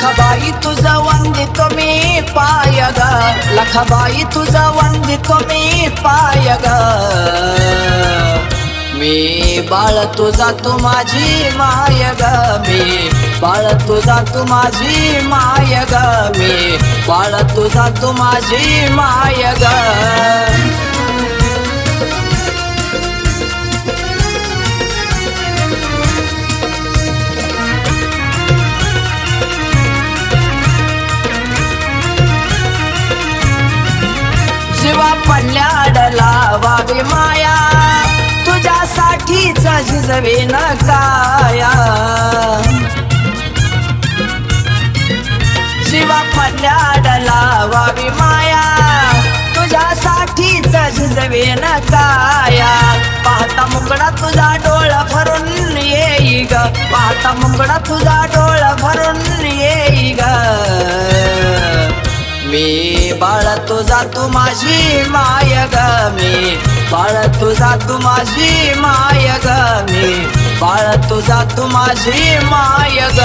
लखाबाई तुझं वंदितो मी पाय ग, लखाबाई तुझं वंदितो मी पाय ग। मी बाळ तुझा तू माझी माय ग, मी बाळ तुझा तू माझी माय ग, मी बाळ तुझा तू माझी माय ग। जीवा पडल्याडला वावी माया, तुझ्यासाठीच झिजवेन काया। जीवा पडल्याडला वावी माया, तुझ्यासाठीच झिजवेन काया। पाहता मुकडा तुझा डोळा भरून येई ग, पाहता मुकडा तुझा डोळा भरून येई ग। मी बाळ तुझा तू माझी माय ग, मी बाळ तुझा तू माझी माय ग, मी बाळ तुझा तू माझी माय ग।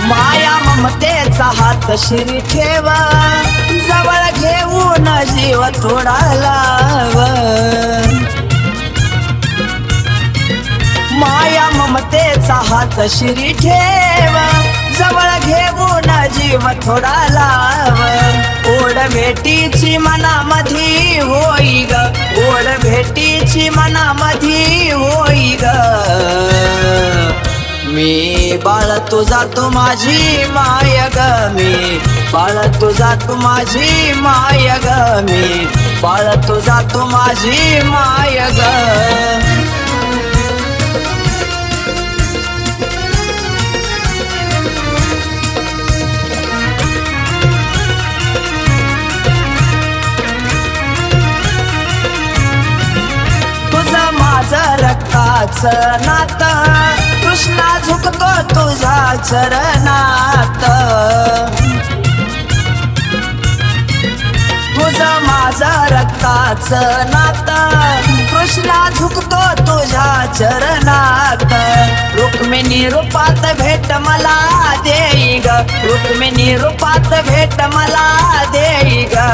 माया ममतेचा हात शिरी ठेव, जवळ घेऊन जीव थोडा लाव। माया ममतेचा हात शिरी ठेव, जवळ घेऊन जीव थोडा लाव। ओढ भेटीची मनामधी होई ग, ओढ भेटीची मनामधी होई ग। मी बाळ तुझा तू माझी माय ग, मी बाळ तुझा तू माझी माय ग, मी बाळ तुझा तू माझी माय ग। तुझं माझं रक्ताचं नातं, कृष्णा झुकतो तुझ्या चरणात। तुझं माझं रक्ताचं नातं, कृष्णा झुकतो तुझ्या चरणात। रुक्मिणी रूपात भेट मला देई ग, रुक्मिणी रूपात भेट मला देई ग।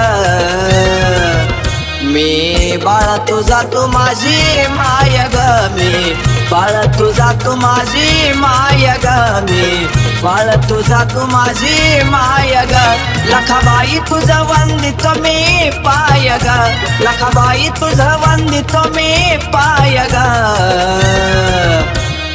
मी बाळ तुझा तू माझी माय ग, मी बाळ तुझा तू माझी माय ग, मी बाळ तुझा तू माझी माय ग। लखाबाई तुझं वंदितो मी पाय ग, लखाबाई तुझं वंदितो मी पाय ग।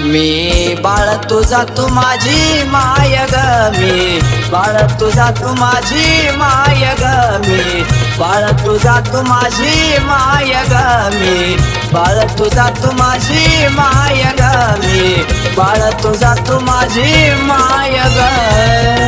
मी बाळ तुझा तू माझी माय ग, मी बाळ तुझा तू माझी माय ग, मी बाळ तुझा तू माझी माय ग, मी बाळ तुझा तू माझी माय ग, मी बाळ तुझा तू माझी माय ग।